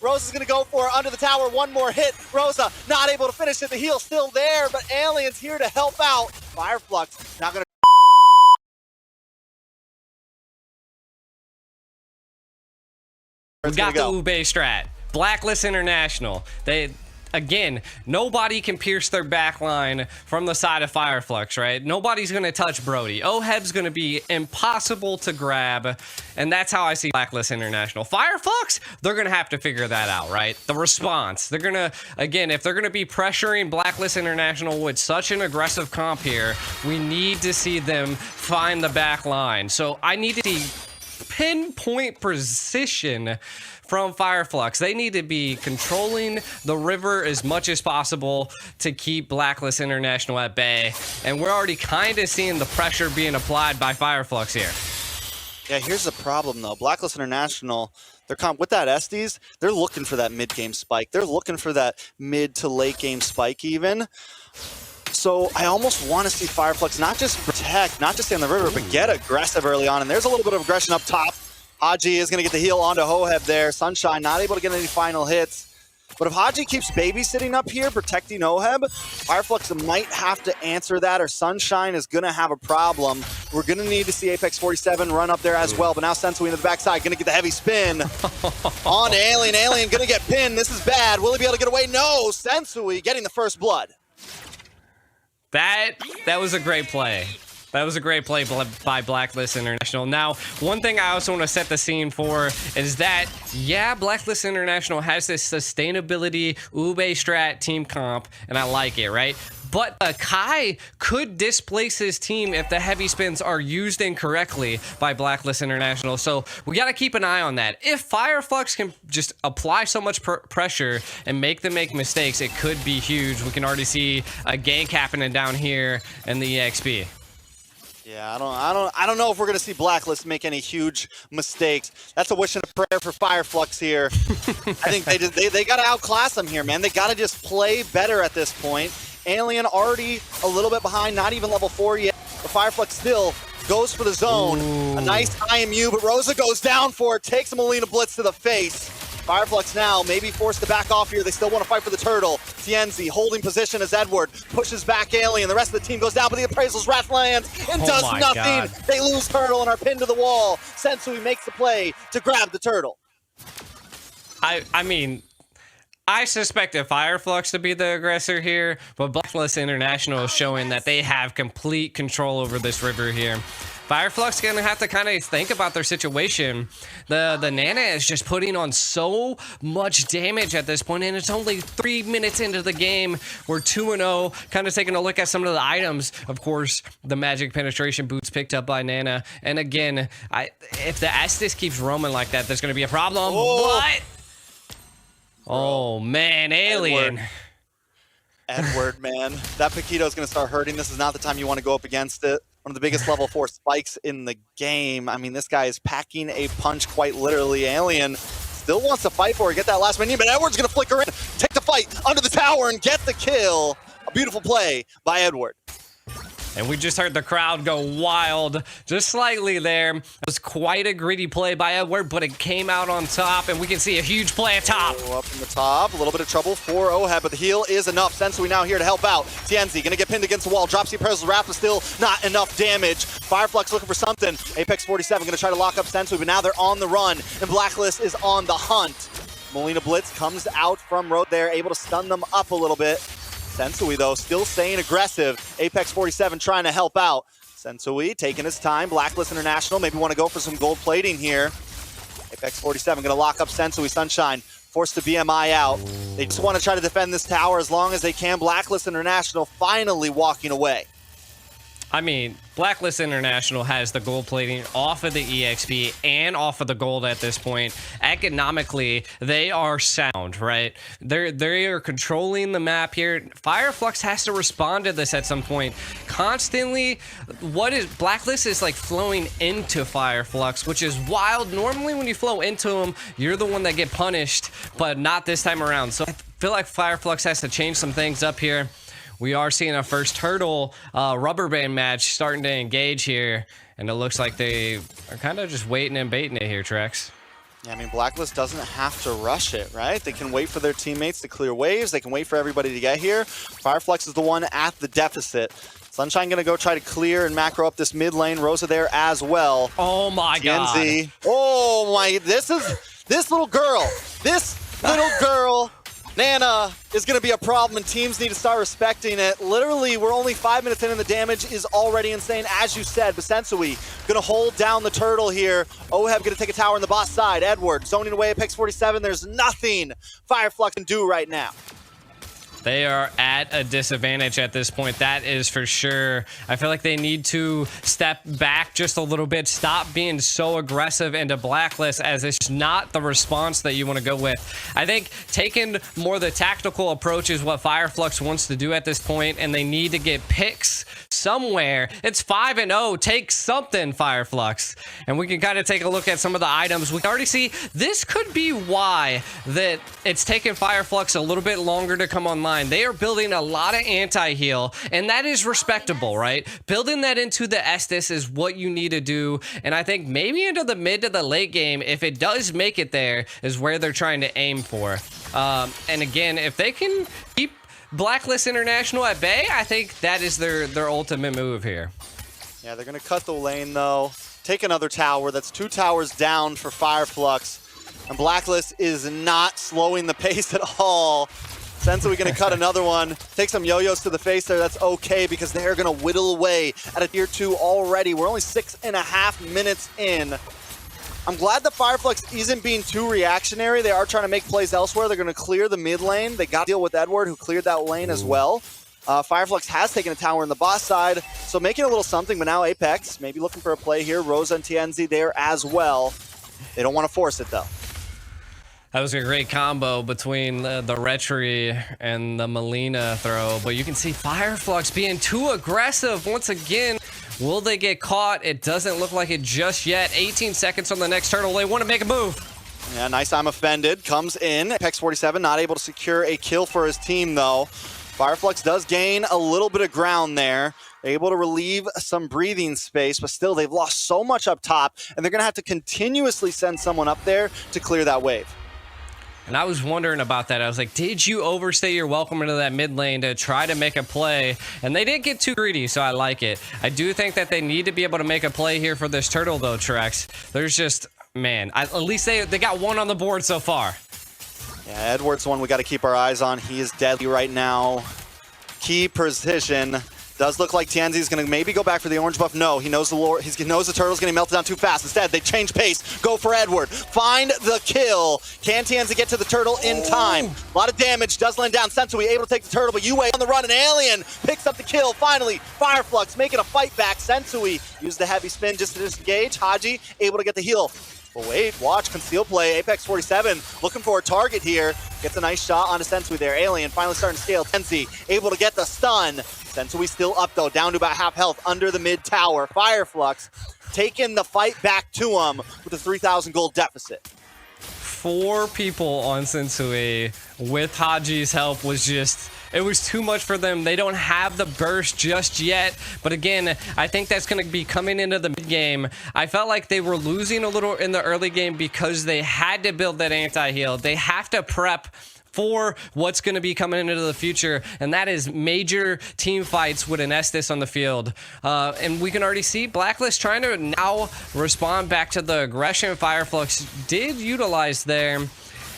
Rosa's gonna go for it under the tower. One more hit. Rosa not able to finish it. The heal still there, but Alien's here to help out. Fireflux not gonna. We got the Ube strat. Blacklist International. Again, nobody can pierce their back line from the side of Fireflux, right? Nobody's going to touch Brody. Oheb's going to be impossible to grab, and that's how I see Blacklist International. Fireflux, they're going to have to figure that out, right? The response. They're going to, again, if they're going to be pressuring Blacklist International with such an aggressive comp here, we need to see them find the back line. So I need to see pinpoint precision from Fireflux. They need to be controlling the river as much as possible to keep Blacklist International at bay. And we're already kind of seeing the pressure being applied by Fireflux here. Yeah, here's the problem though. Blacklist International, they're with that Estes, they're looking for that mid-game spike. They're looking for that mid to late game spike even. So I almost want to see Fireflux not just protect, not just stay on the river, but get aggressive early on. And there's a little bit of aggression up top. Haji is going to get the heal onto Hoheb there. Sunshine not able to get any final hits. But if Haji keeps babysitting up here, protecting Oheb, Fireflux might have to answer that, or Sunshine is going to have a problem. We're going to need to see Apex 47 run up there as well. But now Sensui into the backside, going to get the heavy spin. On to Alien. Alien going to get pinned. This is bad. Will he be able to get away? No. Sensui getting the first blood. That was a great play. That was a great play by Blacklist International. Now, one thing I also want to set the scene for is that, yeah, Blacklist International has this sustainability Ube strat team comp, and I like it, right? But Kai could displace his team if the heavy spins are used incorrectly by Blacklist International. So we got to keep an eye on that. If Fireflux can just apply so much pressure and make them make mistakes, it could be huge. We can already see a gank happening down here in the EXP. Yeah, I don't know if we're gonna see Blacklist make any huge mistakes. That's a wish and a prayer for Fireflux here. I think they gotta outclass them here, man. They gotta just play better at this point. Alien already a little bit behind, not even level 4 yet. But Fireflux still goes for the zone. Ooh. A nice IMU, but Rosa goes down for it, takes a Molina Blitz to the face. Fireflux now maybe forced to back off here. They still want to fight for the turtle. Tienzi holding position as Edward pushes back Alien. The rest of the team goes down, but the Appraisal's Wrath lands and does nothing. God. They lose turtle and are pinned to the wall. Sensui makes the play to grab the turtle. I mean, I suspected Fireflux to be the aggressor here, but Blacklist International is showing that they have complete control over this river here. Fireflux gonna have to kind of think about their situation. The Nana is just putting on so much damage at this point, and it's only 3 minutes into the game. We're 2-0, kind of taking a look at some of the items. Of course, the magic penetration boots picked up by Nana. And again, if the Estes keeps roaming like that, there's gonna be a problem. Oh. What? Oh man, Alien. Edward, man. That Paquito's gonna start hurting. This is not the time you want to go up against it. One of the biggest level 4 spikes in the game. I mean, this guy is packing a punch quite literally. Alien still wants to fight for it, get that last minute, but Edward's gonna flicker in, take the fight under the tower and get the kill. A beautiful play by Edward. And we just heard the crowd go wild just slightly there. It was quite a gritty play by Edward, but it came out on top, and we can see a huge play at top. Oh, up in the top, a little bit of trouble for Oheb, but the heal is enough. Sensui now here to help out. Tienzi gonna get pinned against the wall. Drops the Appraisal's Wrath, but still not enough damage. Fireflux looking for something. Apex 47 gonna try to lock up Sensui, but now they're on the run, and Blacklist is on the hunt. Molina Blitz comes out from road there, able to stun them up a little bit. Sensui, though, still staying aggressive. Apex 47 trying to help out. Sensui taking his time. Blacklist International maybe want to go for some gold plating here. Apex 47 going to lock up Sensui. Sunshine forced the BMI out. They just want to try to defend this tower as long as they can. Blacklist International finally walking away. I mean, Blacklist International has the gold plating off of the EXP and off of the gold at this point. Economically, they are sound, right? They are controlling the map here. Fireflux has to respond to this at some point. Constantly, Blacklist is like flowing into Fireflux, which is wild. Normally, when you flow into them, you're the one that get punished, but not this time around. So I feel like Fireflux has to change some things up here. We are seeing a first turtle rubber band match starting to engage here, and it looks like they are kind of just waiting and baiting it here, Trex. Yeah, I mean, Blacklist doesn't have to rush it, right? They can wait for their teammates to clear waves. They can wait for everybody to get here. Fireflux is the one at the deficit. Sunshine gonna go try to clear and macro up this mid lane. Rosa there as well. Oh my TNZ. god. Oh my, this little girl, Nana, is going to be a problem, and teams need to start respecting it. Literally, we're only 5 minutes in, and the damage is already insane. As you said, Basensui going to hold down the turtle here. Oheb going to take a tower on the bot side. Edward zoning away Apex 47. There's nothing Fireflux can do right now. They are at a disadvantage at this point, that is for sure. I feel like they need to step back just a little bit, stop being so aggressive into Blacklist, as it's not the response that you want to go with. I think taking more the tactical approach is what Fireflux wants to do at this point, and they need to get picks somewhere. It's 5-0. Take something, Fireflux. And we can kind of take a look at some of the items. We can already see this could be why that it's taken Fireflux a little bit longer to come online. They are building a lot of anti-heal, and that is respectable, right? Building that into the Estus is what you need to do, and I think maybe into the mid to the late game, if it does make it there, is where they're trying to aim for. And again, if they can keep Blacklist International at bay, I think that is their ultimate move here. Yeah, they're going to cut the lane, though. Take another tower. That's 2 towers down for Fireflux, and Blacklist is not slowing the pace at all. Sensui going to cut another one. Take some yo-yos to the face there. That's okay, because they're going to whittle away at a tier 2 already. We're only 6.5 minutes in. I'm glad that Fireflux isn't being too reactionary. They are trying to make plays elsewhere. They're going to clear the mid lane. They got to deal with Edward, who cleared that lane as well. Fireflux has taken a tower in the boss side, so making a little something, but now Apex maybe looking for a play here. Rosa and TNZ there as well. They don't want to force it, though. That was a great combo between the Retri and the Melina throw, but you can see Fireflux being too aggressive once again. Will they get caught? It doesn't look like it just yet. 18 seconds on the next turtle. They want to make a move. Yeah, nice. I'm offended. Comes in. Apex 47 not able to secure a kill for his team, though. Fireflux does gain a little bit of ground there. They're able to relieve some breathing space, but still they've lost so much up top, and they're going to have to continuously send someone up there to clear that wave. And I was wondering about that. I was like, did you overstay your welcome into that mid lane to try to make a play? And they didn't get too greedy, so I like it. I do think that they need to be able to make a play here for this turtle, though, Trex. There's just, man, at least they got one on the board so far. Yeah, Edward's one we got to keep our eyes on. He is deadly right now. Key position. Does look like Tianzi's going to maybe go back for the orange buff. No, he knows he knows the turtle's going to melt down too fast. Instead, they change pace. Go for Edward. Find the kill. Can Tianzi get to the turtle in time? A lot of damage. Does land down. Sensui able to take the turtle, but Yue on the run. An alien picks up the kill. Finally, Fireflux making a fight back. Sensui used the heavy spin just to disengage. Haji able to get the heal. But wait, watch, conceal play. Apex 47 looking for a target here. Gets a nice shot onto Sensui there. Alien finally starting to scale. Tenzi able to get the stun. Sensui still up though, down to about half health under the mid tower. Fireflux taking the fight back to him with a 3,000 gold deficit. 4 people on Sensui with Haji's help was just, it was too much for them. They don't have the burst just yet. But again, I think that's going to be coming into the mid game. I felt like they were losing a little in the early game because they had to build that anti-heal. They have to prep for what's going to be coming into the future, and that is major team fights with an Estus on the field. And we can already see Blacklist trying to now respond back to the aggression Fireflux did utilize there.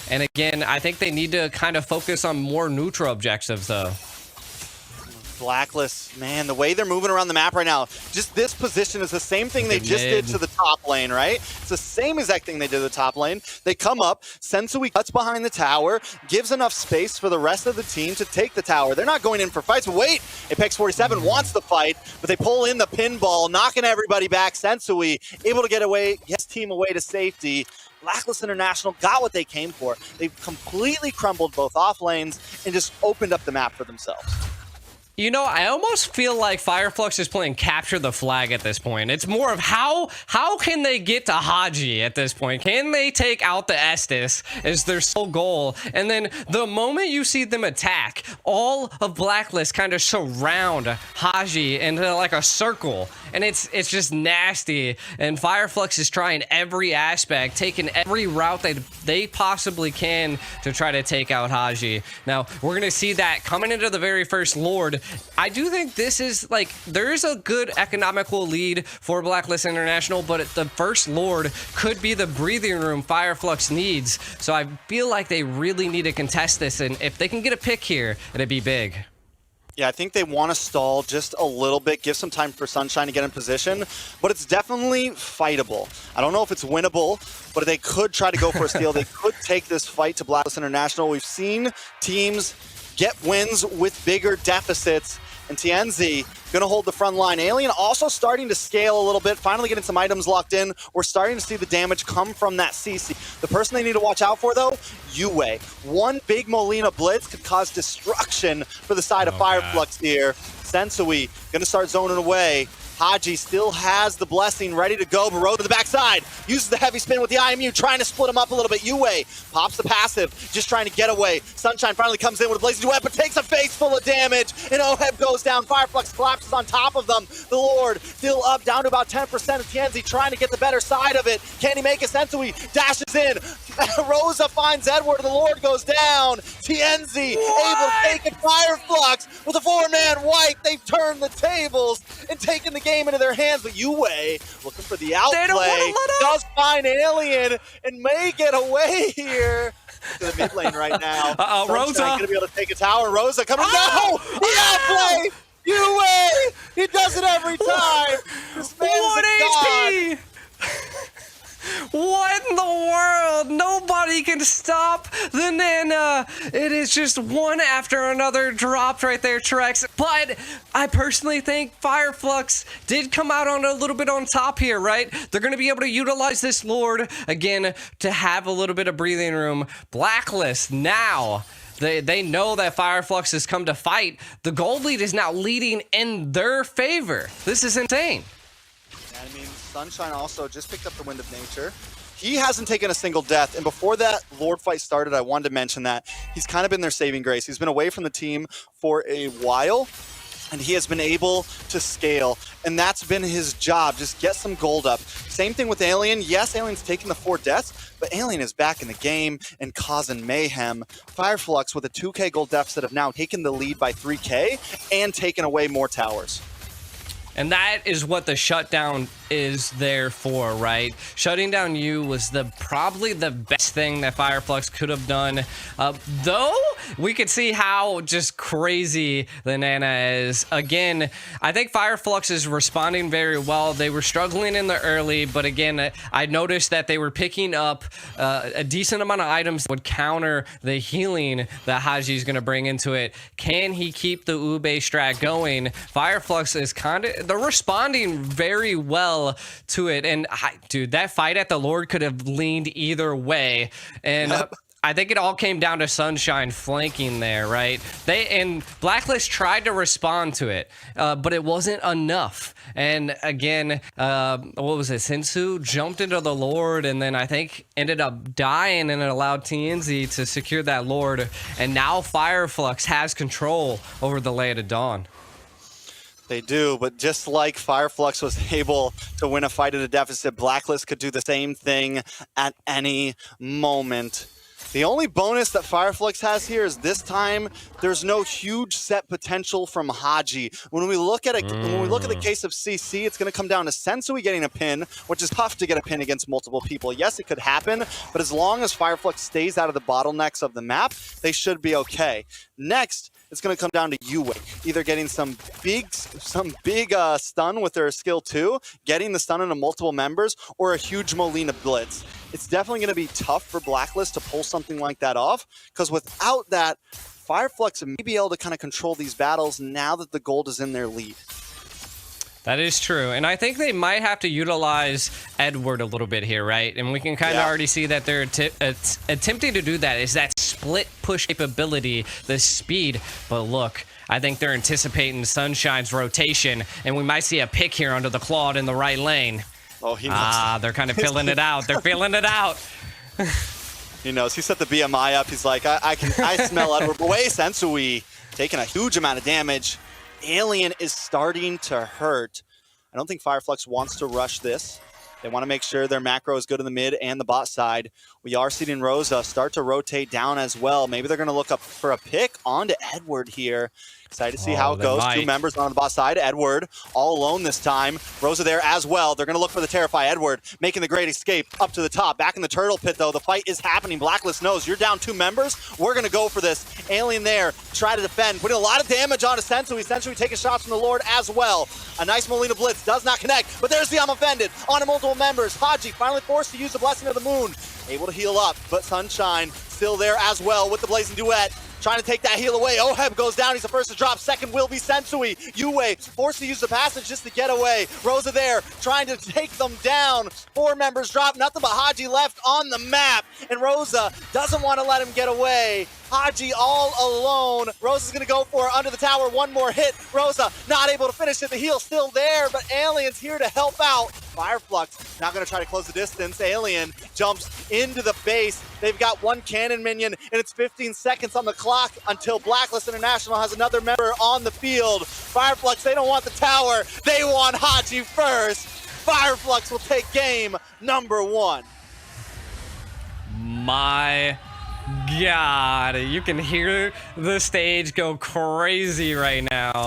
And again, I think they need to kind of focus on more neutral objectives, though. Blacklist, man, the way they're moving around the map right now, just this position is the same thing they just did to the top lane, right? It's the same exact thing they did to the top lane. They come up, Sensui cuts behind the tower, gives enough space for the rest of the team to take the tower. They're not going in for fights, but wait, Apex 47 wants the fight, but they pull in the pinball, knocking everybody back. Sensui able to get his team away to safety. Blacklist International got what they came for. They completely crumbled both off lanes and just opened up the map for themselves. You know, I almost feel like Fireflux is playing capture the flag at this point. It's more of how can they get to Haji at this point? Can they take out the Estes as their sole goal? And then the moment you see them attack, all of Blacklist kind of surround Haji into like a circle. And it's just nasty. And Fireflux is trying every aspect, taking every route they possibly can to try to take out Haji. Now, we're going to see that coming into the very first Lord. I do think this is like, there is a good economical lead for Blacklist International, but the first Lord could be the breathing room Fireflux needs. So I feel like they really need to contest this. And if they can get a pick here, it'd be big. Yeah, I think they want to stall just a little bit, give some time for Sunshine to get in position, but it's definitely fightable. I don't know if it's winnable, but they could try to go for a steal. They could take this fight to Blacklist International. We've seen teams get wins with bigger deficits, and TNZ gonna hold the front line. Alien also starting to scale a little bit, finally getting some items locked in. We're starting to see the damage come from that CC. The person they need to watch out for, though, Yue. One big Molina blitz could cause destruction for the side of Fireflux here. Sensui gonna start zoning away. Haji still has the blessing ready to go, but Road to the backside. Uses the heavy spin with the IMU, trying to split him up a little bit. Yue pops the passive, just trying to get away. Sunshine finally comes in with a blazing duet, but takes a face full of damage. And Oheb goes down. Fireflux collapses on top of them. The Lord still up, down to about 10% of TNZ, trying to get the better side of it. Can he make a Sensui? Dashes in. Rosa finds Edward, and the Lord goes down. TNZ able to take it. Fireflux with a 4-man wipe. They've turned the tables and taken the game into their hands, but Yue looking for the outplay, does find Alien and may get away here to the mid lane right now. Rosa gonna be able to take a tower. Rosa coming down. The outplay. Yue, he does it every time. This man is a god. What in the world? Nobody can stop the Nana. It is just one after another dropped right there, Trex. But I personally think Fireflux did come out on a little bit on top here, right? They're going to be able to utilize this Lord again to have a little bit of breathing room. Blacklist now. They know that Fireflux has come to fight. The gold lead is now leading in their favor. This is insane. I mean, Sunshine also just picked up the Wind of Nature. He hasn't taken a single death, and before that Lord fight started, I wanted to mention that he's kind of been their saving grace. He's been away from the team for a while, and he has been able to scale, and that's been his job, just get some gold up. Same thing with Alien. Yes, Alien's taking the 4 deaths, but Alien is back in the game and causing mayhem. Fireflux with a 2k gold deficit have now taken the lead by 3k and taken away more towers. And that is what the shutdown is there for, right? Shutting down you was probably the best thing that Fireflux could have done. Though we could see how just crazy the Nana is. Again, I think Fireflux is responding very well. They were struggling in the early, but again, I noticed that they were picking up a decent amount of items that would counter the healing that Haji's going to bring into it. Can he keep the Ube strat going? Fireflux is they're responding very well to it, and dude, that fight at the Lord could have leaned either way, and I think it all came down to Sunshine flanking there, right? And Blacklist tried to respond to it, but it wasn't enough. And again, what was it? Sensu jumped into the Lord, and then I think ended up dying, and it allowed TNZ to secure that Lord. And now Fireflux has control over the Lay of Dawn. They do, but just like Fireflux was able to win a fight at a deficit, Blacklist could do the same thing at any moment. The only bonus that Fireflux has here is this time there's no huge set potential from Haji. When we look at the case of CC, it's going to come down to Sensui getting a pin, which is tough to get a pin against multiple people. Yes, it could happen, but as long as Fireflux stays out of the bottlenecks of the map, they should be okay. Next, it's going to come down to Yue, either getting some big stun with their skill 2, getting the stun into multiple members, or a huge Molina blitz. It's definitely going to be tough for Blacklist to pull something like that off, because without that, Fireflux may be able to kind of control these battles now that the gold is in their lead. That is true, and I think they might have to utilize Edward a little bit here, right? And we can kind of already see that they're attempting to do that. Is that split push capability, the speed? But look, I think they're anticipating Sunshine's rotation, and we might see a pick here under the Claude in the right lane. Oh, he knows. They're kind of feeling it out. They're feeling it out. He knows. He set the BMI up. He's like, I smell Edward. But wait, Sensui taking a huge amount of damage. Alien is starting to hurt. I don't think Fireflux wants to rush this. They want to make sure their macro is good in the mid and the bot side. We are seeing Rosa start to rotate down as well. Maybe they're going to look up for a pick onto Edward here. Excited to see how it goes. Two members on the bot side. Edward all alone this time. Rosa there as well. They're going to look for the Terrify. Edward making the great escape up to the top. Back in the turtle pit, though. The fight is happening. Blacklist knows you're down 2 members. We're going to go for this. Alien there. Try to defend. Putting a lot of damage onto Sensui. Sensui taking shots from the Lord as well. A nice Molina Blitz. Does not connect. But there's the I'm Offended onto multiple members. Haji finally forced to use the Blessing of the Moon. Able to heal up. But Sunshine still there as well with the Blazing Duet. Trying to take that heal away. Oheb goes down. He's the first to drop. Second will be Sensui. Yue forced to use the passage just to get away. Rosa there trying to take them down. 4 members drop. Nothing but Haji left on the map. And Rosa doesn't want to let him get away. Haji all alone. Rosa's going to go for it under the tower. One more hit. Rosa not able to finish it. The heal still there, but Alien's here to help out. Fireflux not going to try to close the distance. Alien jumps into the base. They've got 1 cannon minion, and it's 15 seconds on the clock until Blacklist International has another member on the field. Fireflux, they don't want the tower. They want Haji first. Fireflux will take game number 1. My God, you can hear the stage go crazy right now.